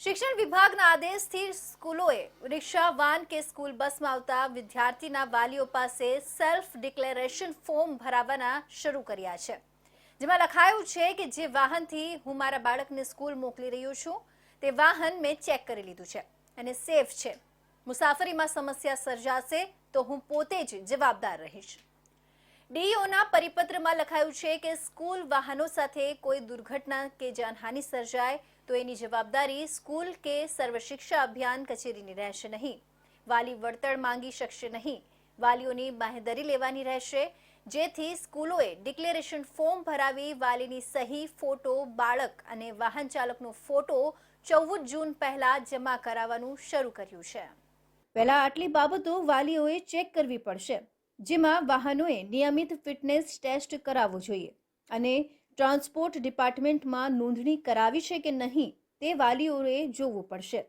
શિક્ષણ વિભાગના આદેશથી સ્કૂલોએ રિક્ષા વાન કે સ્કૂલ બસમાં આવતા વિદ્યાર્થીના વાલીઓ પાસે સેલ્ફ ડિક્લેરેશન ફોર્મ ભરાવવાના શરૂ કર્યા છે, જેમાં લખાયું છે કે જે વાહનથી હું મારા બાળકને સ્કૂલ મોકલી રહ્યો છું તે વાહન મેં ચેક કરી લીધું છે અને સેફ છે. મુસાફરીમાં સમસ્યા સર્જાશે તો હું પોતે જ જવાબદાર રહીશ. ડીઈઓના પરિપત્રમાં લખાયું છે કે સ્કૂલ વાહનો સાથે કોઈ દુર્ઘટના કે જાનહાનિ સર્જાય તો એની જવાબદારી સ્કૂલ કે સર્વ શિક્ષા અભિયાન કચેરીની રહેશે નહીં. વાલી વળતર માંગી શકશે નહીં. વાલીઓની બાંહેધરી લેવાની રહેશે, જેથી સ્કૂલોએ ડિક્લેરેશન ફોર્મ ભરાવી વાલીની સહી, ફોટો, બાળક અને વાહન ચાલકનો ફોટો 14 જૂન પહેલા જમા કરાવવાનું શરૂ કર્યું છે. પહેલા આટલી બાબતો વાલીઓએ ચેક કરવી પડશે, જેમાં વાહનોએ નિયમિત ફિટનેસ ટેસ્ટ કરાવવો જોઈએ અને ટ્રાન્સપોર્ટ ડિપાર્ટમેન્ટમાં નોંધણી કરાવી છે કે નહીં તે વાલીઓએ જોવું પડશે.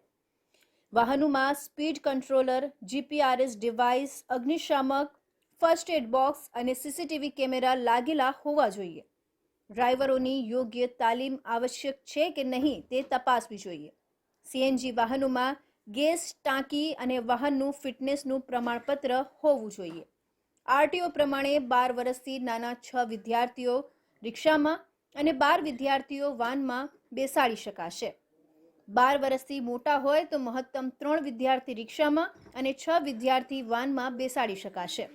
વાહનોમાં સ્પીડ કંટ્રોલર, જીપીઆરએસ ડિવાઇસ, અગ્નિશામક, ફર્સ્ટ એડ બોક્સ અને સીસીટીવી કેમેરા લાગેલા હોવા જોઈએ. ડ્રાઈવરોની યોગ્ય તાલીમ આવશ્યક છે કે નહીં તે તપાસવી જોઈએ. સીએનજી વાહનોમાં ગેસ ટાંકી અને વાહનનું ફિટનેસનું પ્રમાણપત્ર હોવું જોઈએ. આરટીઓ પ્રમાણે 12 વર્ષથી નાના 6 વિદ્યાર્થીઓ રિક્ષામાં અને 12 વિદ્યાર્થીઓ વાનમાં બેસાડી શકાશે. 12 વર્ષથી મોટા હોય તો મહત્તમ 3 વિદ્યાર્થી રિક્ષામાં અને 6 વિદ્યાર્થી વાનમાં બેસાડી શકાશે.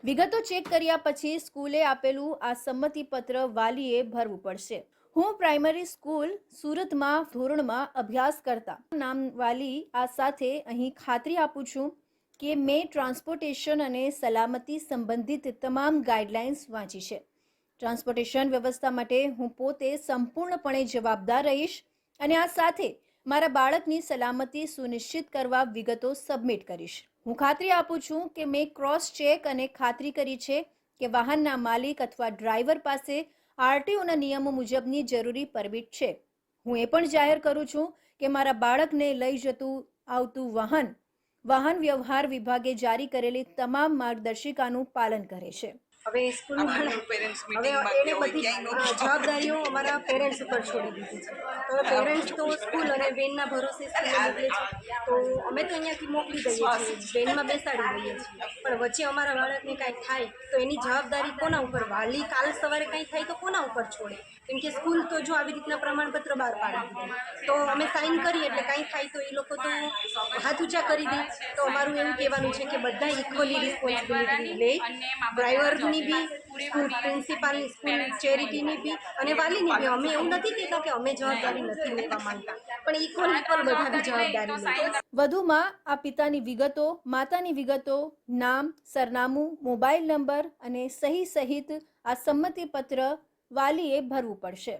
વિગતો ચેક કર્યા પછી સ્કૂલે આપેલું આ સંમતિપત્ર વાલીએ ભરવું પડશે. હું પ્રાઇમરી સ્કૂલ સુરતમાં ધોરણમાં અભ્યાસ કરતા નામ વાલી આ સાથે અહીં ખાતરી આપું છું કે મેં ટ્રાન્સપોર્ટેશન અને સલામતી સંબંધિત તમામ ગાઈડલાઇન્સ વાંચી છે. ટ્રાન્સપોર્ટેશન વ્યવસ્થા માટે હું પોતે સંપૂર્ણપણે જવાબદાર રહીશ અને આ સાથે મારા બાળકની સલામતી સુનિશ્ચિત કરવા વિગતો સબમિટ કરીશ. હું ખાતરી આપું છું કે મેં ક્રોસ ચેક અને ખાતરી કરી છે કે વાહનના માલિક અથવા ડ્રાઈવર પાસે આરટીઓના નિયમો મુજબની જરૂરી પરમિટ છે. હું એ પણ જાહેર કરું છું કે મારા બાળકને લઈ જતું આવતું વાહન વ્યવહાર વિભાગે જારી કરેલી તમામ માર્ગદર્શિકાનું પાલન કરે છે. હવે સ્કૂલમાં હવે એને બધી જવાબદારીઓ અમારા પેરેન્ટ્સ ઉપર છોડી દીધી છે. તો પેરેન્ટ્સ તો સ્કૂલ અને વેનના ભરોસે સ્કૂલે મોકલે છે, તો અમે તો અહીંયાથી મોકલી દઈએ છીએ, વેનમાં બેસાડી દઈએ છીએ. પણ વચ્ચે અમારા બાળકને કાંઈક થાય તો એની જવાબદારી કોના ઉપર? વાલી કાલ સવારે કંઈ થાય તો કોના ઉપર છોડે? કેમ કે સ્કૂલ તો જો આવી રીતના પ્રમાણપત્ર બહાર પાડી દીધું તો અમે સાઇન કરીએ એટલે કાંઈ થાય તો એ લોકો તો હાથ ઊંચા કરી દે. તો અમારું એવું કહેવાનું છે કે બધા ઇક્વલી રિસ્પોન્સિબિલિટી લે, ડ્રાઈવરની બી, સ્કૂલ પ્રિન્સિપાલની, સ્કૂલ ચેરિટીની બી અને વાલીની બી. અમે એવું નથી કહેતા કે અમે જવાબદારી નથી લેવા માંગતા, પણ ઇક્વલ બધા બી જવાબદારી લે. વધુમાં આ પિતાની વિગતો, માતાની વિગતો, નામ, સરનામું, મોબાઈલ નંબર અને સહી સહિત આ સંમતિપત્ર વાલીએ ભરવું પડશે.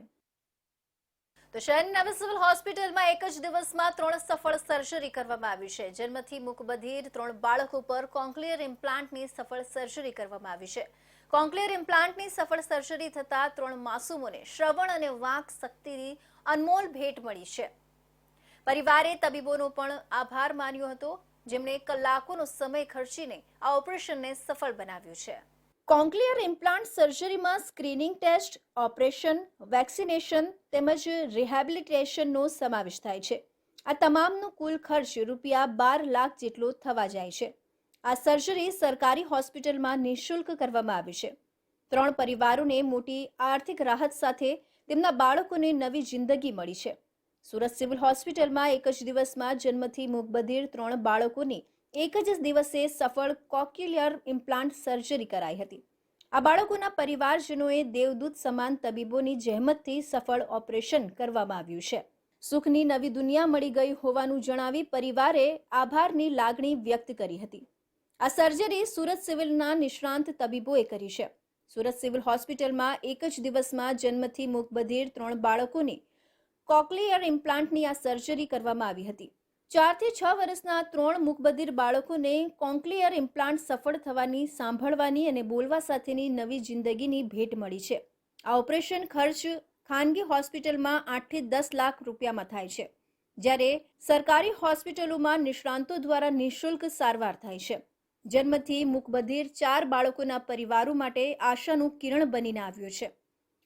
તો શહેરની નવી સિવિલ હોસ્પિટલમાં એક જ દિવસમાં 3 સફળ સર્જરી કરવામાં આવી છે. જન્મથી મૂકબધિર 3 બાળકો પર કોન્ક્લિયર ઇમ્પ્લાન્ટની સફળ સર્જરી કરવામાં આવી છે. કોન્ક્લિયર ઇમ્પ્લાન્ટની સફળ સર્જરી થતા 3 માસૂમોને શ્રવણ અને વાક શક્તિની અનમોલ ભેટ મળી છે. પરિવારે તબીબોનો પણ આભાર માન્યો હતો, જેમણે કલાકોનો સમય ખર્ચીને આ ઓપરેશનને સફળ બનાવ્યું છે. કોન્ક્લિયર ઇમ્પ્લાન્ટ સર્જરીમાં સ્ક્રીનિંગ ટેસ્ટ, ઓપરેશન, વેક્સિનેશન તેમજ રિહેબિલિટેશનનો સમાવેશ થાય છે. આ તમામનો કુલ ખર્ચ ₹12 લાખ જેટલો થવા જાય છે. આ સર્જરી સરકારી હોસ્પિટલમાં નિઃશુલ્ક કરવામાં આવી છે. 3 પરિવારોને મોટી આર્થિક રાહત સાથે તેમના બાળકોને નવી જિંદગી મળી છે. સુરત સિવિલ હોસ્પિટલમાં એક જ દિવસમાં જન્મથી મૂકબધિર 3 બાળકોની એક જ દિવસે સફળ કોક્યુલિયર ઇમ્પ્લાન્ટ સર્જરી કરાઈ હતી. આ બાળકોના પરિવારજનોએ દેવદૂત સમાન તબીબોની જહેમતથી સફળ ઓપરેશન કરવામાં આવ્યું છે. સુખની નવી દુનિયા મળી ગઈ હોવાનું જણાવી પરિવારે આભારની લાગણી વ્યક્ત કરી હતી. આ સર્જરી સુરત સિવિલના નિષ્ણાંત તબીબોએ કરી છે. સુરત સિવિલ હોસ્પિટલમાં એક જ દિવસમાં જન્મથી મૂકબધિર 3 બાળકોની કોક્લિયર ઇમ્પ્લાન્ટની આ સર્જરી કરવામાં આવી હતી. 4 થી 6 વર્ષના 3 મૂકબધિર બાળકોને કોન્ક્લિયર ઇમ્પ્લાન્ટ સફળ થવાની, સાંભળવાની અને બોલવા સાથેની નવી જિંદગીની ભેટ મળી છે. આ ઓપરેશન ખર્ચ ખાનગી હોસ્પિટલમાં 8 થી 10 લાખ રૂપિયામાં થાય છે, જ્યારે સરકારી હોસ્પિટલોમાં નિષ્ણાંતો દ્વારા નિઃશુલ્ક સારવાર થાય છે. જન્મથી મૂકબધિર 4 બાળકોના પરિવારો માટે આશાનું કિરણ બનીને આવ્યો છે.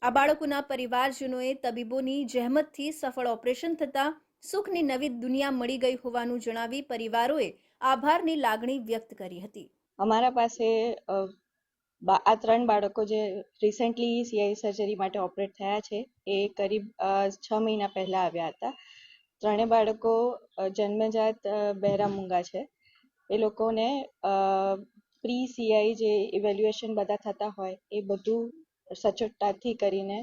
આ બાળકોના પરિવારજનોએ તબીબોની જહેમતથી સફળ ઓપરેશન થતા સુખની નવી દુનિયા મળી ગઈ હોવાનું જણાવી પરિવારોએ આભારની લાગણી વ્યક્ત કરી હતી. અમારા પાસે આ 3 બાળકો જે રિસેન્ટલી સીઆઈ સર્જરી માટે ઓપરેટ થયા છે એ કરીબ 6 મહિના પહેલા આવ્યા હતા. 3 બાળકો જન્મજાત બહેરા મૂંગા છે. એ લોકોને પ્રી સીઆઈ જે ઇવેલ્યુએશન બધા થતા હોય એ બધું સચોટતાથી કરીને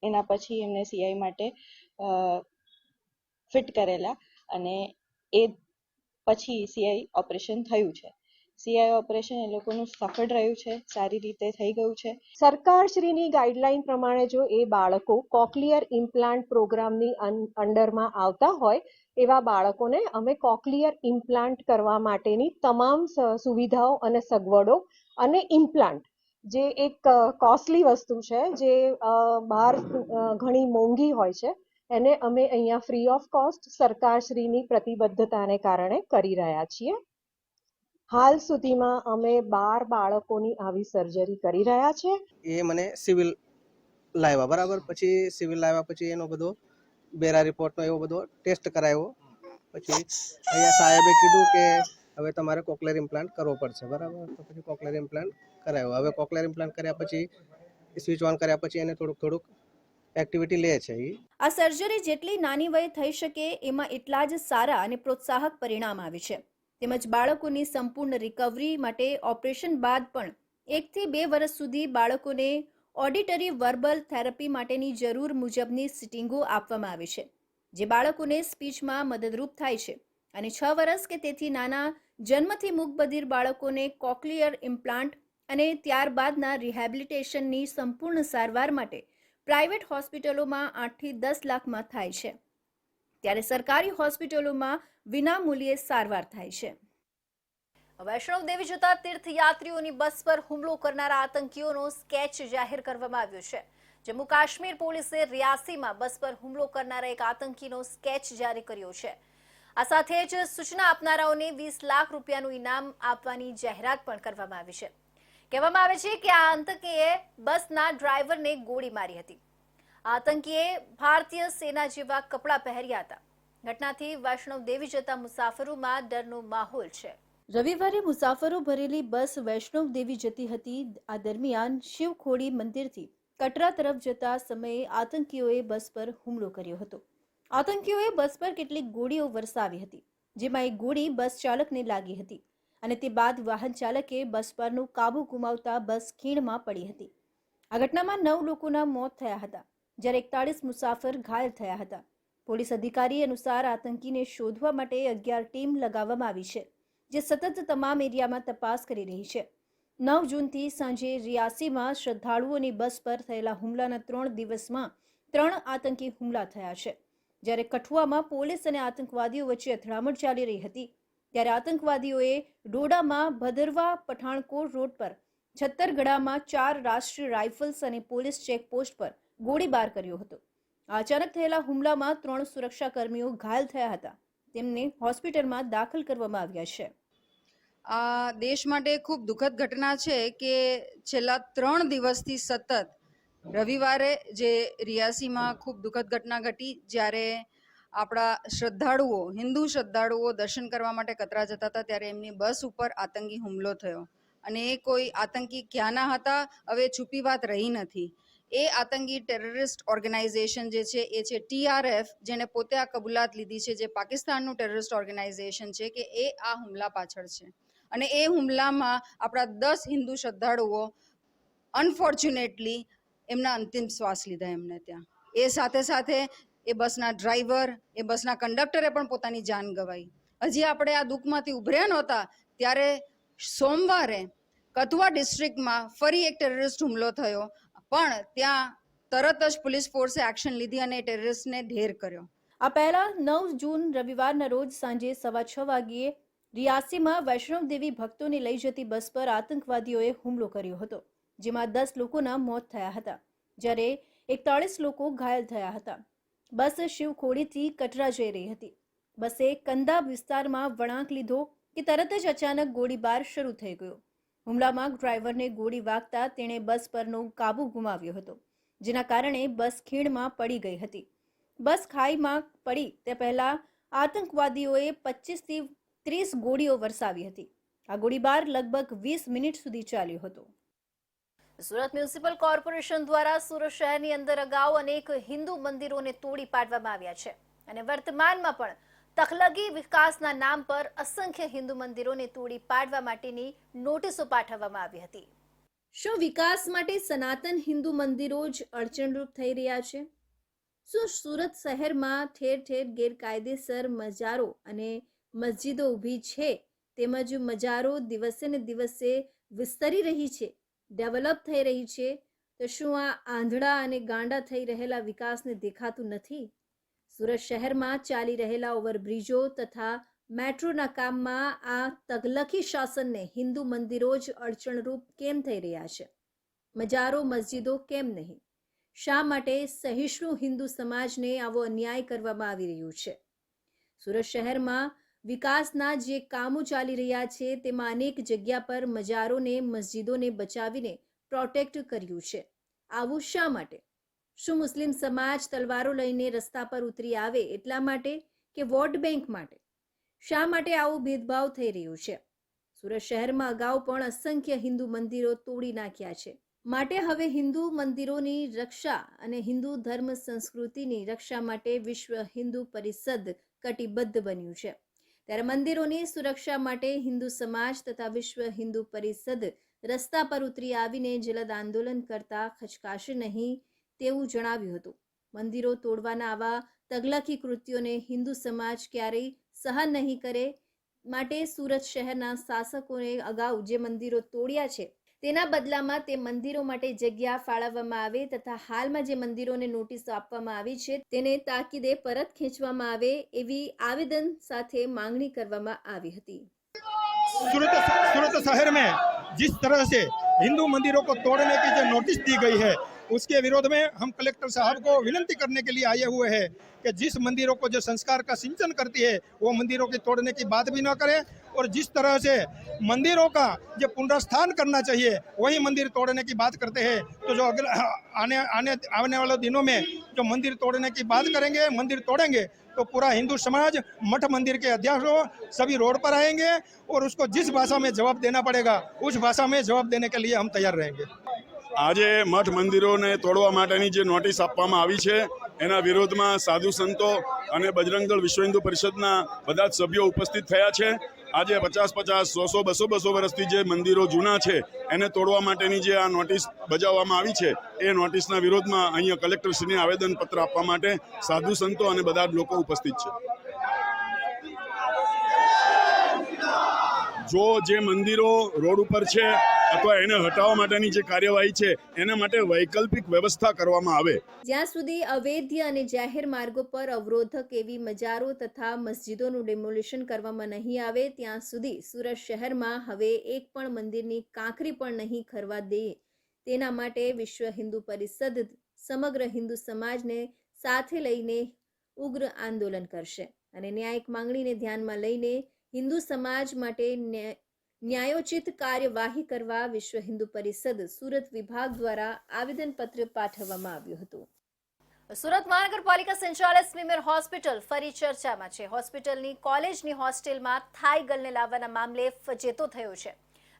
એના પછી એમને સીઆઈ માટે ફિટ કરેલા અને એ પછી સીઆઈ ઓપરેશન થયું છે. સીઆઈ ઓપરેશન એ લોકોનું સફળ રહ્યું છે, સારી રીતે થઈ ગયું છે. સરકારશ્રીની ગાઈડલાઈન પ્રમાણે જો એ બાળકો કોક્લિયર ઇમ્પ્લાન્ટ પ્રોગ્રામની અંડરમાં આવતા હોય એવા બાળકોને અમે કોક્લિયર ઇમ્પ્લાન્ટ કરવા માટેની તમામ સુવિધાઓ અને સગવડો અને ઇમ્પ્લાન્ટ જે એક કોસ્ટલી વસ્તુ છે, જે બહાર ઘણી મોંઘી હોય છે, એને અમે અહીંયા ફ્રી ઓફ કોસ્ટ સરકારશ્રીની પ્રતિબદ્ધતાને કારણે કરી રહ્યા છીએ. હાલ સુધીમાં અમે 12 બાળકોની આવી સર્જરી કરી રહ્યા છે. એ મને સિવિલ લાવ્યા, બરાબર. પછી સિવિલ લાવ્યા પછી એનો બધો બેરા રિપોર્ટનો એવો બધો ટેસ્ટ કરાવ્યો. પછી અહીંયા સાહેબે કીધું કે હવે તમારે કોક્લિયર ઇમ્પ્લાન્ટ કરવો પડશે, બરાબર. તો પછી કોક્લિયર ઇમ્પ્લાન્ટ કરાવ્યો. હવે કોક્લિયર ઇમ્પ્લાન્ટ કર્યા પછી સ્વિચ ઓન કર્યા પછી એને થોડુંક એક્ટિવિટી લે છે. આ સર્જરી જેટલી નાની વયે થઈ શકે એમાં એટલા જ સારા અને પ્રોત્સાહક પરિણામ આવે છે. તેમજ બાળકોની સંપૂર્ણ રિકવરી માટે ઓપરેશન બાદ પણ 1 થી 2 વર્ષ સુધી બાળકોને ઓડિટરી વર્બલ થેરપી માટેની જરૂર મુજબની સિટિંગો આપવામાં આવે છે, જે બાળકોને સ્પીચમાં મદદરૂપ થાય છે. અને 6 વર્ષ કે તેથી નાના જન્મથી મૂકબધિર બાળકોને કોક્લિયર ઇમ્પ્લાન્ટ અને ત્યારબાદના રિહેબિલિટેશનની સંપૂર્ણ સારવાર માટે પ્રાઇવેટ હોસ્પિટલોમાં 8 થી 10 લાખમાં થાય છે, ત્યારે સરકારી હોસ્પિટલોમાં વિનામૂલ્યે સારવાર થાય છે. વૈષ્ણવ દેવી જતા તીર્થયાત્રીઓની બસ પર હુમલો કરનારા આતંકીઓનો સ્કેચ જાહેર કરવામાં આવ્યો છે. જમ્મુ કાશ્મીર પોલીસે રિયાસીમાં બસ પર હુમલો કરનારા એક આતંકીનો સ્કેચ જારી કર્યો છે. આ સાથે જ સૂચના આપનારાઓને 20 લાખ રૂપિયાનું ઇનામ આપવાની જાહેરાત પણ કરવામાં આવી છે. કહેવામાં આવે છે કે આ આતંકીએ બસના ડ્રાઈવરને ગોળી મારી હતી. આતંકીએ ભારતીય સેના જેવા કપડાં પહેર્યા હતા. ઘટનાથી વૈષ્ણવ દેવી જતા મુસાફરોમાં ડરનો માહોલ છે. રવિવારે મુસાફરો ભરેલી બસ વૈષ્ણવ દેવી જતી હતી. આ દરમિયાન શિવખોડી મંદિરથી કટરા તરફ જતા સમયે આતંકીઓએ બસ પર હુમલો કર્યો હતો. આતંકીઓએ બસ પર કેટલીક ગોળીઓ વરસાવી હતી, જેમાં એક ગોળી બસ ચાલકને લાગી હતી અને તે બાદ વાહન ચાલકે બસ પરનો કાબુ ગુમાવતા બસ ખીણમાં પડી હતી. આ ઘટનામાં 9 લોકોના મોત થયા હતા, જ્યારે 41 મુસાફર ઘાયલ થયા હતા. પોલીસ અધિકારી અનુસાર આતંકીને શોધવા માટે 11 ટીમ લગાવવામાં આવી છે, જે સતત તમામ એરિયામાં તપાસ કરી રહી છે. 9 જૂનથી સાંજે રિયાસીમાં શ્રદ્ધાળુઓની બસ પર થયેલા હુમલાના 3 દિવસમાં 3 આતંકી હુમલા થયા છે. જ્યારે કઠુઆમાં પોલીસ અને આતંકવાદીઓ વચ્ચે અથડામણ ચાલી રહી હતી, ત્યારે આતંકવાદીઓએ ડોડામાં ભદરવા પઠાણકોટ રોડ પર છત્તરગઢામાં 4 રાષ્ટ્રીય રાઇફલ્સ અને પોલીસ ચેકપોસ્ટ પર ગોળીબાર કર્યો હતો. અચાનક થયેલા હુમલામાં 3 સુરક્ષાકર્મીઓ ઘાયલ થયા હતા. તેમને હોસ્પિટલમાં દાખલ કરવામાં આવ્યા છે. આ દેશ માટે ખૂબ દુઃખદ ઘટના છે કે છેલ્લા 3 દિવસથી સતત રવિવારે જે રિયાસીમાં ખૂબ દુઃખદ ઘટના ઘટી, જ્યારે આપણા શ્રદ્ધાળુઓ, હિન્દુ શ્રદ્ધાળુઓ દર્શન કરવા માટે કતરા જતા હતા, ત્યારે એમની બસ ઉપર આતંકી હુમલો થયો. અને એ કોઈ આતંકી ક્યાંના હતા હવે છુપી વાત રહી નથી. એ આતંકી ટેરરિસ્ટ ઓર્ગેનાઇઝેશન જે છે એ છે TRF, જેને પોતે આ કબૂલાત લીધી છે, જે પાકિસ્તાનનું ટેરરિસ્ટ ઓર્ગેનાઇઝેશન છે, કે એ આ હુમલા પાછળ છે. અને એ હુમલામાં આપણા 10 હિન્દુ શ્રદ્ધાળુઓ અનફોર્ચ્યુનેટલી એમના અંતિમ શ્વાસ લીધા એમને ત્યાં. એ સાથે સાથે એ બસના ડ્રાઈવર, એ બસના કંડક્ટરે પણ પોતાની જાન ગવાઈ. હજી આપણે આ દુઃખમાંથી ઉભર્યા નહોતા ત્યારે સોમવારે કથુઆ ડિસ્ટ્રિક્ટમાં ફરી એક ટેરરિસ્ટ હુમલો થયો, પણ ત્યાં તરત જ પોલીસ ફોર્સે એક્શન લીધી અને ટેરરિસ્ટને ઢેર કર્યો. આ પહેલા 9 જૂન રવિવારના રોજ સાંજે 6:15 વાગ્યે રિયાસીમાં વૈષ્ણવ દેવી ભક્તોને લઈ જતી બસ પર આતંકવાદીઓએ હુમલો કર્યો હતો, જેમાં 10 લોકોના મોત થયા હતા, જ્યારે 41 લોકો ઘાયલ થયા હતા. બસ શિવખોડીથી કટરા જઈ રહી હતી. બસે કંદા વિસ્તારમાં વળાંક લીધો કે તરત જ અચાનક ગોળીબાર શરૂ થઈ ગયો. હુમલામાં ડ્રાઈવરને ગોળી વાગતા તેણે બસ પરનો કાબુ ગુમાવ્યો હતો, જેના કારણે બસ ખીણમાં પડી ગઈ હતી. બસ ખાઈમાં પડી તે પહેલા આતંકવાદીઓએ 25થી 30 ગોળીઓ વરસાવી હતી. આ ગોળીબાર લગભગ 20 મિનિટ સુધી ચાલ્યો હતો. સુરત મ્યુનિસિપલ કોર્પોરેશન દ્વારા સુરત શહેરની અંદર અગાઉ અનેક હિન્દુ મંદિરોને તોડી પાડવામાં આવ્યા છે અને વર્તમાનમાં પણ તખલગી વિકાસના નામ પર અસંખ્ય હિન્દુ મંદિરોને તોડી પાડવા માટેની નોટિસો પાઠવવામાં આવી હતી. શું વિકાસ માટે સનાતન હિન્દુ મંદિરો જ અડચણરૂપ થઈ રહ્યા છે? શું સુરત શહેરમાં ઠેર ઠેર ગેરકાયદેસર મજારો અને મસ્જિદો ઊભી છે, તેમજ મજારો દિવસે ને દિવસે વિસ્તરી રહી છે, ડેવલપ થઈ રહી છે, તો શું આ આંધળા અને ગાંડા થઈ રહેલા વિકાસને દેખાતું નથી? સુરત શહેરમાં ચાલી રહેલા ઓવરબ્રિજો તથા મેટ્રોના કામમાં આ તગલકી શાસનને હિન્દુ મંદિરો જ અડચણરૂપ કેમ થઈ રહ્યા છે? મજારો મસ્જિદો કેમ નહીં? શા માટે સહિષ્ણુ હિન્દુ સમાજને આવો અન્યાય કરવામાં આવી રહ્યું છે? સુરત શહેરમાં વિકાસના જે કામો ચાલી રહ્યા છે તેમાં અનેક જગ્યા પર મજારોને મસ્જિદોને બચાવીને પ્રોટેક્ટ કર્યું છે. આવું શા માટે? શું મુસ્લિમ સમાજ તલવારો લઈને રસ્તા પર ઉતરી આવે એટલા માટે કે વોટ બેંક માટે? શા માટે આવો ભેદભાવ થઈ રહ્યો છે? સુરત શહેરમાં અગાઉ પણ અસંખ્ય હિન્દુ મંદિરો તોડી નાખ્યા છે. માટે હવે હિન્દુ મંદિરોની રક્ષા અને હિન્દુ ધર્મ સંસ્કૃતિની રક્ષા માટે વિશ્વ હિન્દુ પરિષદ કટિબદ્ધ બન્યું છે. ત્યારે મંદિરોની સુરક્ષા માટે હિન્દુ સમાજ તથા વિશ્વ હિન્દુ પરિષદ રસ્તા પર ઉતરી આવીને જલદ આંદોલન કરતા ખચકાશે નહીં તેવું જણાવ્યું હતું. મંદિરો તોડવાના આવા તગલકી કૃત્યોને હિન્દુ સમાજ ક્યારેય સહન નહીં કરે. માટે સુરત શહેરના શાસકોએ અગાઉ જે મંદિરો તોડ્યા છે તેના બદલામાં તે મંદિરો માટે જગ્યા ફાળવવામાં આવે તથા હાલમાં જે મંદિરોને નોટિસો આપવામાં આવી છે તેને તાકીદે પરત ખેંચવામાં આવે એવી આવેદન સાથે માંગણી કરવામાં આવી હતી. सूरत शहर में जिस तरह से हिंदू मंदिरों को तोड़ने की जो नोटिस दी गई है उसके विरोध में हम कलेक्टर साहब को विनती करने के लिए आए हुए हैं कि जिस मंदिरों को जो संस्कार का सिंचन करती है वो मंदिरों की तोड़ने की बात भी न करें और जिस तरह से मंदिरों का जो पुनरुत्थान करना चाहिए वही मंदिर तोड़ने की बात करते हैं तो जो आने वाले दिनों में जो मंदिर तोड़ने की बात करेंगे, मंदिर तोड़ेंगे तो पूरा हिंदू समाज मठ मंदिर के अध्यक्षों सभी रोड पर आएंगे और उसको जिस भाषा में जवाब देना पड़ेगा उस भाषा में जवाब देने के लिए हम तैयार रहेंगे. આજે મઠ મંદિરોને તોડવા માટેની જે નોટિસ આપવામાં આવી છે એના વિરોધમાં સાધુ સંતો અને બજરંગ દળ વિશ્વ હિન્દુ પરિષદના બધા જ સભ્યો ઉપસ્થિત થયા છે. આજે 50-50, 100-200 વર્ષથી જે મંદિરો જૂના છે એને તોડવા માટેની જે આ નોટિસ બજાવવામાં આવી છે એ નોટિસના વિરોધમાં અહીંયા કલેક્ટરશ્રીને આવેદનપત્ર આપવા માટે સાધુ સંતો અને બધા જ લોકો ઉપસ્થિત છે. જો જે મંદિરો રોડ ઉપર છે અથવા એને હટાવવા માટેની જે કાર્યવાહી છે એના માટે વૈકલ્પિક વ્યવસ્થા કરવામાં આવે. જ્યાં સુધી અવૈધ અને જાહેર માર્ગો પર અવરોધક એવી મજારો તથા મસ્જિદોનું ડેમોલિશન કરવામાં નહીં આવે ત્યાં સુધી સુરત શહેરમાં હવે એક પણ મંદિરની કાંકરી પણ નહીં ખરવા દે. તેના માટે વિશ્વ હિન્દુ પરિષદ સમગ્ર હિન્દુ સમાજને સાથે લઈને ઉગ્ર આંદોલન કરશે અને ન્યાયિક માંગણીને ધ્યાનમાં લઈને હિન્દુ સમાજ માટે ન્યાયોચિત કાર્યવાહી કરવા વિશ્વ હિન્દુ પરિષદ સુરત વિભાગ દ્વારા આવેદનપત્ર પાઠવવામાં આવ્યું હતું. સુરત મહાનગરપાલિકા સંચાલક સ્મીમેર હોસ્પિટલ ફરી ચર્ચામાં છે. હોસ્પિટલની કોલેજની હોસ્ટેલમાં થાઈ ગર્લને લાવવાના મામલે ફજેતો થયો છે.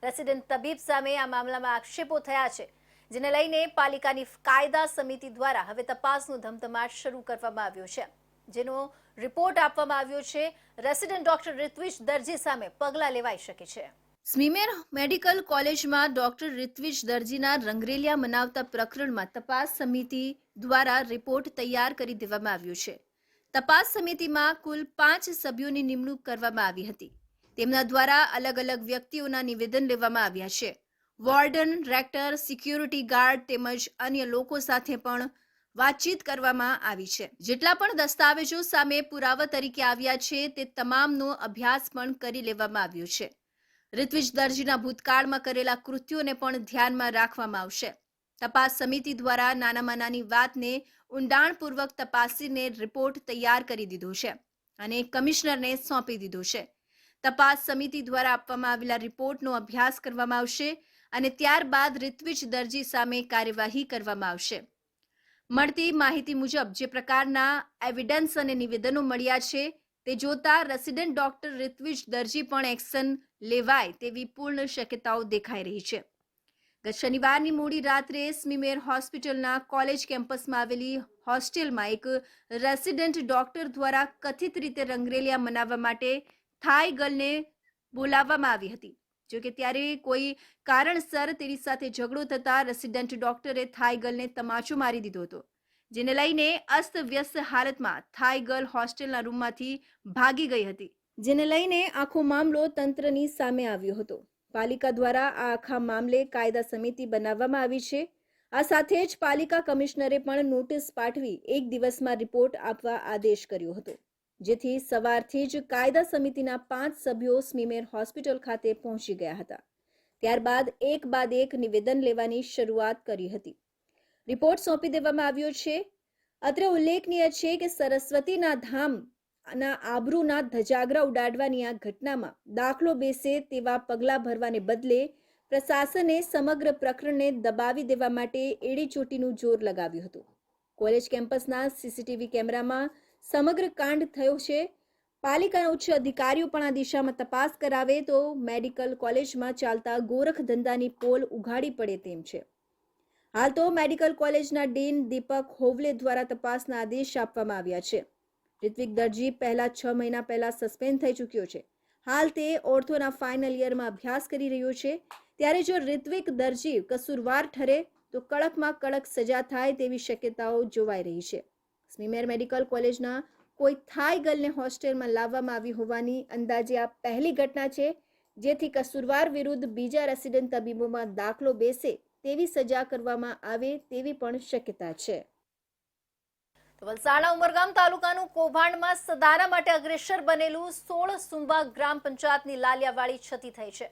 રેસિડેન્ટ તબીબ સામે આ મામલામાં આક્ષેપો થયા છે, જેને લઈને પાલિકાની કાયદા સમિતિ દ્વારા હવે તપાસનો ધમધમાટ શરૂ કરવામાં આવ્યો છે, જેનો રિપોર્ટ આપવામાં આવ્યો છે. રેસિડેન્ટ ડોક્ટર રિત્વિજ દરજી સામે પગલાં લેવાઈ શકે છે. સ્મીમેર મેડિકલ કોલેજમાં ડોક્ટર રિત્વિજ દરજીના રંગરેલિયા મનાવતા પ્રકરણમાં તપાસ સમિતિ દ્વારા રિપોર્ટ તૈયાર કરી દેવામાં આવ્યો છે. તપાસ સમિતિમાં કુલ 5 સભ્યોની નિમણૂક કરવામાં આવી હતી. તેમના દ્વારા અલગ અલગ વ્યક્તિઓના નિવેદન લેવામાં આવ્યા છે. વોર્ડન, રેક્ટર, સિક્યુરિટી ગાર્ડ તેમજ અન્ય લોકો સાથે પણ વાતચીત કરવામાં આવી છે. જેટલા પણ દસ્તાવેજો સામે પુરાવા તરીકે આવ્યા છે તે તમામનો અભ્યાસ પણ કરી લેવામાં આવ્યો છે. રિત્વિજ દરજીના ભૂતકાળમાં કરેલા કૃત્યોને પણ ધ્યાનમાં રાખવામાં આવશે. તપાસ સમિતિ દ્વારા નાનામાં નાની વાતને ઊંડાણપૂર્વક તપાસીને રિપોર્ટ તૈયાર કરી દીધો છે અને કમિશનરને સોંપી દીધો છે. તપાસ સમિતિ દ્વારા આપવામાં આવેલા રિપોર્ટનો અભ્યાસ કરવામાં આવશે અને ત્યારબાદ રિત્વિજ દરજી સામે કાર્યવાહી કરવામાં આવશે. મળતી માહિતી મુજબ જે પ્રકારના એવિડન્સ અને નિવેદનો મળ્યા છે તે જોતા રેસિડેન્ટ ડોક્ટર ઋત્વિજ દરજી પણ એક્શન લેવાય તેવી પૂર્ણ શક્યતાઓ દેખાઈ રહી છે. ગત શનિવારની મોડી રાત્રે સ્મીમેર હોસ્પિટલના કોલેજ કેમ્પસમાં આવેલી હોસ્ટેલમાં એક રેસિડેન્ટ ડોક્ટર દ્વારા કથિત રીતે રંગરેલિયા મનાવવા માટે થાઈ ગર્લને બોલાવવામાં આવી હતી. જોકે ત્યારે કોઈ કારણસર તેની સાથે ઝઘડો થતા રેસિડેન્ટ ડોક્ટરે થાઈ ગર્લને તમાચો મારી દીધો હતો, જેને લઈને અસ્તવ્યસ્ત હાલતમાં થાઈ ગર્લ હોસ્ટેલના રૂમમાંથી ભાગી ગઈ હતી, જેને લઈને આખો મામલો તંત્રની સામે આવ્યો હતો. પાલિકા દ્વારા આ આખા મામલે કાયદા સમિતિ બનાવવામાં આવી છે. આ સાથે જ પાલિકા કમિશનરે પણ નોટિસ પાઠવી 1 દિવસમાં રિપોર્ટ આપવા આદેશ કર્યો હતો, જેથી સવારથી જ કાયદા સમિતિના 5 સભ્યો સ્મીમેર હોસ્પિટલ ખાતે પહોંચી ગયા હતા. ત્યારબાદ એક બાદ એક નિવેદન લેવાની શરૂઆત કરી હતી. રિપોર્ટ સોંપી દેવામાં આવ્યો છે. અત્રે ઉલ્લેખનીય છે કે સરસ્વતીના ધામ ના આબરૂના ધજાગરા ઉડાડવાની આ ઘટનામાં દાખલો બેસે તેવા પગલાં ભરવાને બદલે પ્રશાસને સમગ્ર પ્રકરણને દબાવી દેવા માટે એડીચોટીનું જોર લગાવ્યું હતું. કોલેજ કેમ્પસના સીસીટીવી કેમેરામાં સમગ્ર કાંડ થયો છે. પાલિકાના ઉચ્ચ અધિકારીઓ પણ આ દિશામાં તપાસ કરાવે તો મેડિકલ કોલેજમાં ચાલતા ગોરખ ધંધાની પોલ ઉઘાડી પડે તેમ છે. હાલ તો મેડિકલ કોલેજના ડીન દીપક હોવલે દ્વારા તપાસના આદેશ આપવામાં આવ્યા છે. ઋત્વિક દરજી પહેલા 6 મહિના પહેલા સસ્પેન્ડ થઈ ચૂક્યો છે. હાલ તે ઓર્થોના ફાઇનલ યરમાં અભ્યાસ કરી રહ્યો છે. ત્યારે જો ઋત્વિક દરજી કસૂરવાર ઠરે તો કડકમાં કડક સજા થાય તેવી શક્યતાઓ જોવાઈ રહી છે. સ્મીમેર મેડિકલ કોલેજના કોઈ થાઈ ગર્લને હોસ્ટેલમાં લાવવામાં આવી હોવાની અંદાજે આ પહેલી ઘટના છે, જેથી કસૂરવાર વિરુદ્ધ બીજા રેસિડેન્ટ તબીબોમાં દાખલો બેસે તેવી સજા કરવામાં આવે તેવી પણ શક્યતા છે. તો વલસાડના ઉમરગામ તાલુકાનું કૌભાંડમાં સદારા માટે અગ્રેસર બનેલું 16 સુંબા ગ્રામ પંચાયતની લાલિયાવાળી ક્ષતિ થઈ છે.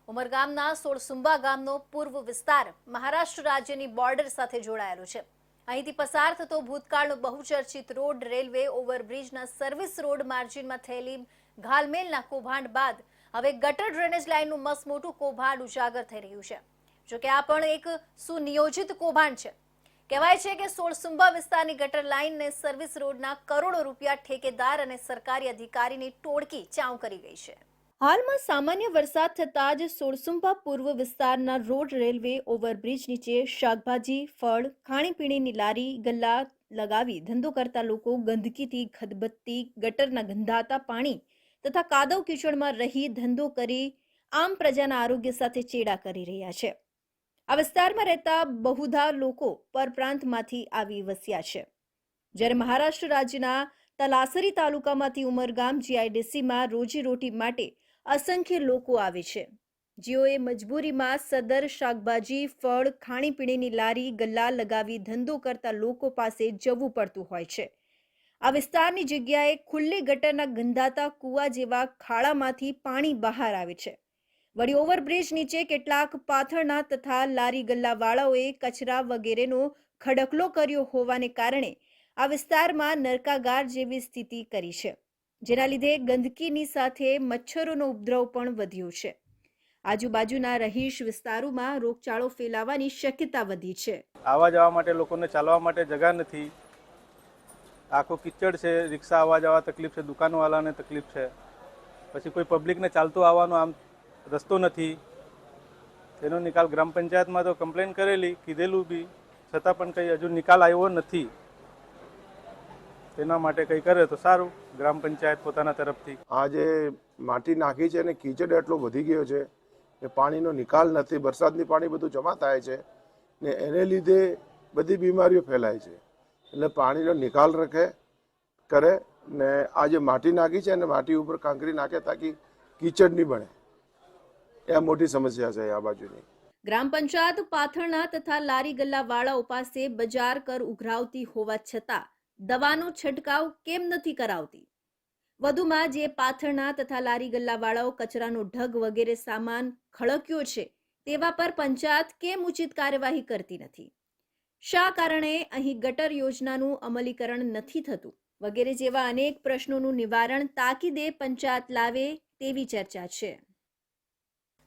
ઉમરગામના 16 સુંબા ગામનો પૂર્વ વિસ્તાર મહારાષ્ટ્ર રાજ્યની બોર્ડર સાથે જોડાયેલો છે. અહીંથી પસાર થતો ભૂતકાળનો બહુચર્ચિત રોડ રેલવે ઓવરબ્રિજના સર્વિસ રોડ માર્જિનમાં થયેલી ઘાલમેલના કૌભાંડ બાદ હવે ગટર ડ્રેનેજ લાઇનનું મસમોટું કૌભાંડ ઉજાગર થઈ રહ્યું છે. જોકે આ પણ એક સુનિયોજિત કૌભાંડ છે. કહેવાય છે કે 16 સુંબા વિસ્તારની ગટર લાઇનને સર્વિસ રોડના કરોડો રૂપિયા ઠેકેદાર અને સરકારી અધિકારીની ટોળકી ચાઉ કરી ગઈ છે. હાલમાં સામાન્ય વરસાદ થતાં જ 16 સુંબા પૂર્વ વિસ્તારના રોડ રેલવે ઓવરબ્રિજ નીચે શાકભાજી, ફળ, ખાણીપીણીની લારી ગલ્લા લગાવી ધંધો કરતા લોકો ગંદકીથી ખદબદતી ગટરના ગંધાતા પાણી તથા કાદવ કીચડમાં રહી ધંધો કરી આમ પ્રજાના આરોગ્ય સાથે ચેડા કરી રહ્યા છે. આ વિસ્તારમાં રહેતા બહુધા લોકો પરપ્રાંતમાંથી આવી વસ્યા છે. જ્યારે મહારાષ્ટ્ર રાજ્યના તલાસરી તાલુકામાંથી ઉમરગામ જીઆઈડીસીમાં રોજીરોટી માટે અસંખ્ય લોકો આવે છે, જેઓએ મજબૂરીમાં સદર શાકભાજી, ફળ, ખાણીપીણીની લારી ગલ્લા લગાવી ધંધો કરતા લોકો પાસે જવું પડતું હોય છે. આ વિસ્તારની જગ્યાએ ખુલ્લી ગટરના ગંધાતા કૂવા જેવા ખાડામાંથી પાણી બહાર આવે છે. વળી ઓવરબ્રિજ નીચે કેટલાક પાથરણા તથા લારી ગલ્લાવાળાઓએ કચરા વગેરેનો ખડકલો કર્યો હોવાને કારણે આ વિસ્તારમાં નરકાગાર જેવી સ્થિતિ કરી છે, જેના લીધે ગંદકીની સાથે મચ્છરોનો ઉપદ્રવ પણ વધ્યો છે. આજુબાજુના રહીશ વિસ્તારોમાં રોગચાળો ફેલાવાની શક્યતા વધી છે. આવવા જવા માટે લોકોને ચાલવા માટે જગા નથી. આખો કિચડ છે, રિક્ષા આવવા જવા તકલીફ છે, દુકાનવાળાને તકલીફ છે, પછી કોઈ પબ્લિકને ચાલતું આવવાનો આમ રસ્તો નથી. તેનો નિકાલ ગ્રામ પંચાયતમાં તો કમ્પ્લેન કરેલી, કીધેલું બી, છતાં પણ કંઈ હજુ નિકાલ આવ્યો નથી. તેના માટે કંઈ કરે તો સારું ગ્રામ પંચાયત પોતાના તરફથી. આ જે માટી નાખી છે અને કીચડ એટલો વધી ગયો છે કે પાણીનો નિકાલ નથી. વરસાદની પાણી બધું જમા થાય છે ને એને લીધે બધી બીમારીઓ ફેલાય છે. એટલે પાણીનો નિકાલ કરે ને આ જે માટી નાખી છે અને માટી ઉપર કાંકરી નાખે તાકી કીચડ નહીં બને. એ મોટી સમસ્યા છે આ બાજુની. ગ્રામ પંચાયત પાથરણા તથા લારી ગલ્લાવાળાઓ પાસે બજાર કર ઉઘરાવતી હોવા છતાં દવાનો છંટકાવ કેમ નથી કરાવતી? વધુમાં જે પાથરણા તથા લારી ગલ્લાવાળાઓ કચરાનો ઢગ વગેરે સામાન ખડક્યો છે તેવા પર પંચાયત કેમ ઉચિત કાર્યવાહી કરતી નથી? શા કારણે અહીં ગટર યોજનાનું અમલીકરણ નથી થતું? વગેરે જેવા અનેક પ્રશ્નોનું નિવારણ તાકીદે પંચાયત લાવે તેવી ચર્ચા છે.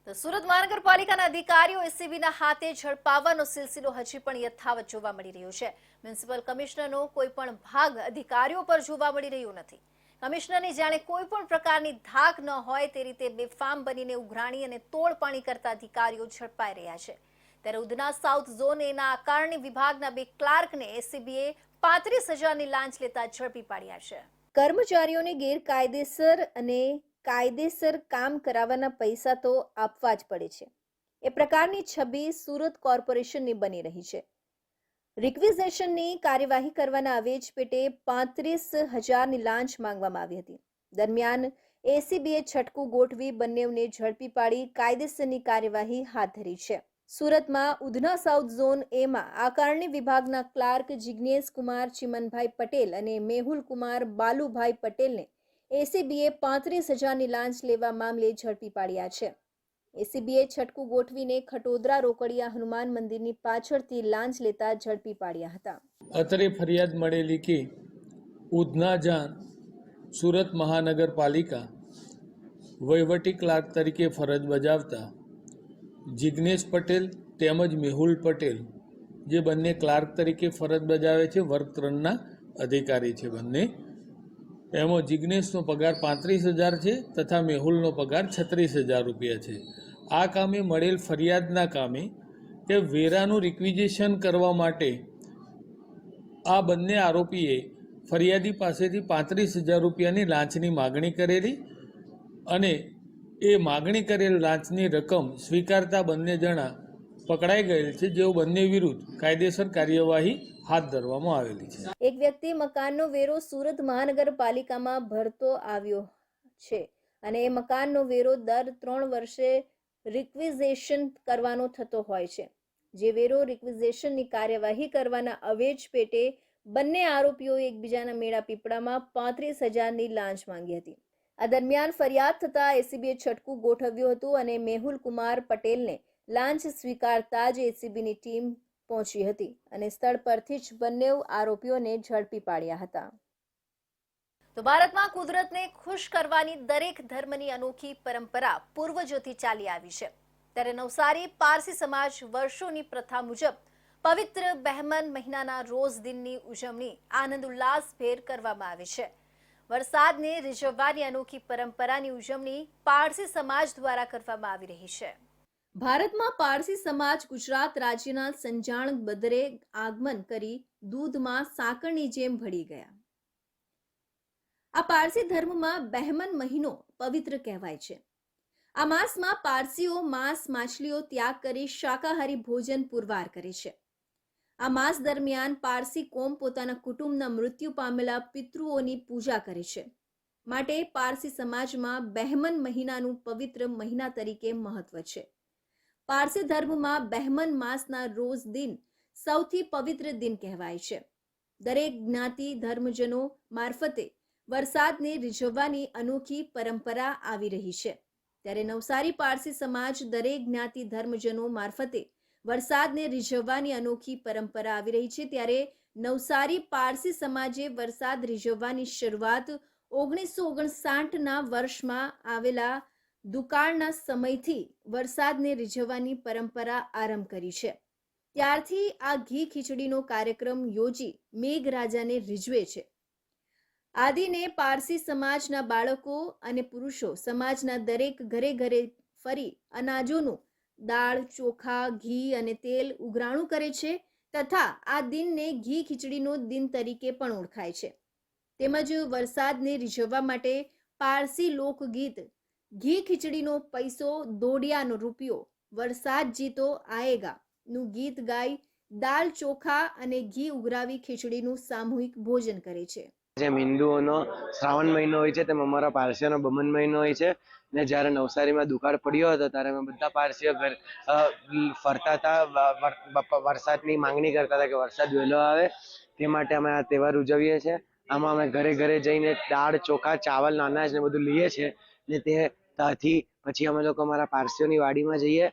તો સુરત મહાનગરપાલિકાના અધિકારીઓ એસીબીના હાથે ઝડપાવવાનો સિલસિલો હજી પણ યથાવત જોવા મળી રહ્યો છે. મ્યુનિસિપલ કમિશનરનો કોઈ પણ ભાગ અધિકારીઓ પર જોવા મળી રહ્યો નથી. કમિશનરની જાણે કોઈ પણ પ્રકારની ધાક ન હોય તે રીતે બેફામ બનીને ઉઘરાણી અને તોડપાણી કરતા અધિકારીઓ ઝડપાઈ રહ્યા છે. ત્યારે ઉધના સાઉથ ઝોન એના આકારણી વિભાગના 2 ક્લાર્કને એસીબીએ 35,000ની લાંચ લેતા ઝડપી પાડ્યા છે. કર્મચારીઓને ગેરકાયદેસર અને કાયદેસર કામ કરાવવાના પૈસા તો આપવા જ પડે છે, એ પ્રકારની છબી સુરત કોર્પોરેશનની બની રહી છે. રિક્વિઝિશનની કાર્યવાહી કરવાના આવેજ પેટે 35,000ની લાંચ માંગવામાં આવી હતી. દરમિયાન એસીબીએ છટકું ગોઠવી બંનેને ઝડપી પાડી કાયદેસરની કાર્યવાહી હાથ ધરી છે. સુરતમાં ઉધના સાઉથ ઝોન એમાં આકારણી વિભાગના ક્લાર્ક જિગ્નેશ કુમાર ચિમનભાઈ પટેલ અને મેહુલ કુમાર બાલુભાઈ પટેલને એસીબીએ 35,000ની લાંચ લેવા મામલે ઝડપી પાડ્યા છે. એસીબીએ છટકું ગોઠવીને ખટોદરા રોકડિયા હનુમાન મંદિરની પાછળથી લાંચ લેતા ઝડપી પાડ્યા હતા. અત્રે ફરિયાદ મળેલી કે ઉધના જાન સુરત મહાનગરપાલિકા વહીવટી ક્લાર્ક તરીકે ફરજ બજાવતા જિગ્નેશ પટેલ તેમજ મેહુલ પટેલ જે બંને ક્લાર્ક તરીકે ફરજ બજાવે છે, વર્ગ 3ના અધિકારી છે બંને. એમાં જિગ્નેશનો પગાર 35,000 છે તથા મેહુલનો પગાર 36,000 રૂપિયા છે. આ કામે મળેલ ફરિયાદના કામે કે વેરાનું રિક્વિઝિશન કરવા માટે આ બંને આરોપીએ ફરિયાદી પાસેથી 35,000 રૂપિયાની લાંચની માગણી કરેલી અને એ માગણી કરેલ લાંચની રકમ સ્વીકારતા બંને જણા પકડાઈ ગયેલ છે, જેઓ બંને વિરુદ્ધ કાયદેસર કાર્યવાહી હાથ ધરવામાં આવેલી છે. એક વ્યક્તિ મકાનનો વેરો સુરત મહાનગરપાલિકામાં ભરતો આવ્યો છે અને એ મકાનનો વેરો દર 3 વર્ષે રિક્વિઝિશન કરવાનો થતો હોય છે. જે વેરો રિક્વિઝિશનની કાર્યવાહી કરવાના અવેજ પેટે બંને આરોપીઓએ એકબીજાના મેળા પીપળામાં 35,000ની લાંચ માંગી હતી. આ દરમિયાન ફરિયાદ થતા એસીબીએ છટકું ગોઠવ્યું હતું અને મેહુલ કુમાર પટેલને લાંચ સ્વીકારતા જ એસીબીની ટીમ પહોંચી હતી અને સ્થળ પરથી જ બંને આરોપીઓને ઝડપી પાડ્યા હતા. તો ભારતમાં કુદરતને ખુશ કરવાની દરેક ધર્મની અનોખી પરંપરા પૂર્વજોથી ચાલી આવી છે. ત્યારે નવસારી પારસી સમાજ વર્ષોની પ્રથા મુજબ પવિત્ર બહેમન મહિનાના રોઝ દિનની ઉજવણી આનંદ ઉલ્લાસભેર કરવામાં આવે છે. વરસાદને રીઝવવાની અનોખી પરંપરાની ઉજવણી પારસી સમાજ દ્વારા કરવામાં આવી રહી છે. ભારતમાં પારસી સમાજ ગુજરાત રાજ્યના સંજાણ બદરે આગમન કરી દૂધમાં સાકરની જેમ ભળી ગયા. આ પારસી ધર્મમાં બહેમન મહિનો પવિત્ર કહેવાય છે. આ માસમાં પારસીઓ માંસ માછલીઓ ત્યાગ કરી શાકાહારી ભોજન પુરવાર કરે છે. આ માસ દરમિયાન પારસી કોમ પોતાના કુટુંબના મૃત્યુ પામેલા પિતૃઓની પૂજા કરે છે. માટે પારસી સમાજમાં બહેમન મહિનાનું પવિત્ર મહિના તરીકે મહત્વ છે. પારસી ધર્મમાં બહેમન માસના રોઝ દિન સૌથી પવિત્ર દિન કહેવાય છે. દરેક જ્ઞાતિ ધર્મજનો મારફતે વરસાદને રીઝવવાની અનોખી પરંપરા આવી રહી છે. ત્યારે નવસારી પારસી સમાજ દરેક જ્ઞાતિ ધર્મજનો મારફતે વરસાદને રીઝવવાની અનોખી પરંપરા આવી રહી છે. ત્યારે નવસારી પારસી સમાજે વરસાદ રીઝવવાની શરૂઆત 1959ના વર્ષમાં આવેલા દુકાળના સમયથી વરસાદને રીઝવવાની પરંપરા આરંભ કરી છે. ત્યારથી આ ઘી ખીચડીનો કાર્યક્રમ યોજી મેઘરાજાને રીઝવે છે. આદિને પારસી સમાજના બાળકો અને પુરુષો સમાજના દરેક ઘરે ઘરે ફરી અનાજોનું દાળ, ચોખા, ઘી અને તેલ ઉઘરાણું કરે છે તથા આ દિનને ઘી ખીચડીનો દિન તરીકે પણ ઓળખાય છે. તેમજ વરસાદને રીઝવવા માટે પારસી લોકગીત ઘી ખીચડીનો પૈસો દોડિયાનો રૂપિયો, વરસાદ જીતો આએગા નું ગીત ગાઈ દાળ, ચોખા અને ઘી ઉઘરાવી ખીચડીનું સામૂહિક ભોજન કરે છે. જેમ હિન્દુઓનો શ્રાવણ મહિનો હોય છે તેમ અમારા પારસીઓનો બમન મહિનો હોય છે. ને જ્યારે નવસારીમાં દુકાળ પડ્યો હતો ત્યારે અમે બધા પારસીઓ ફરતા હતા, વરસાદની માંગણી કરતા હતા કે વરસાદ વહેલો આવે. તે માટે અમે આ તહેવાર ઉજવીએ છીએ. આમાં અમે ઘરે ઘરે જઈને દાળ, ચોખા, ચાવલ, અનાજ ને બધું લઈએ છીએ ને તે ત્યાંથી પછી અમે લોકો અમારા પારસીઓની વાડીમાં જઈએ,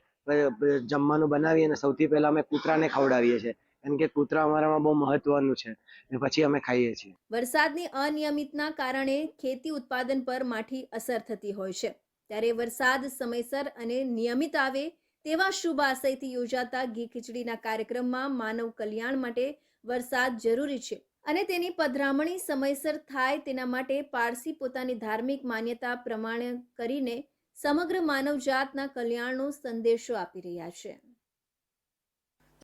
જમવાનું બનાવીએ અને સૌથી પહેલા અમે કૂતરાને ખવડાવીએ છીએ. કારણ કે કૂતરા અમારામાં બહુ મહત્વનું છે ને પછી અમે ખાઈએ છીએ. વરસાદની અનિયમિતના કારણે ખેતી ઉત્પાદન પર માઠી અસર થતી હોય છે. ત્યારે વરસાદ સમયસર અને નિયમિત આવે તેવા શુભ આશયથી યોજાતા ઘી ખીચડીના કાર્યક્રમમાં માનવ કલ્યાણ માટે વરસાદ જરૂરી છે અને તેની પધરામણી સમયસર થાય તેના માટે પારસી પોતાની ધાર્મિક માન્યતા પ્રમાણે કરીને સમગ્ર માનવજાતના કલ્યાણનો સંદેશો આપી રહ્યા છે.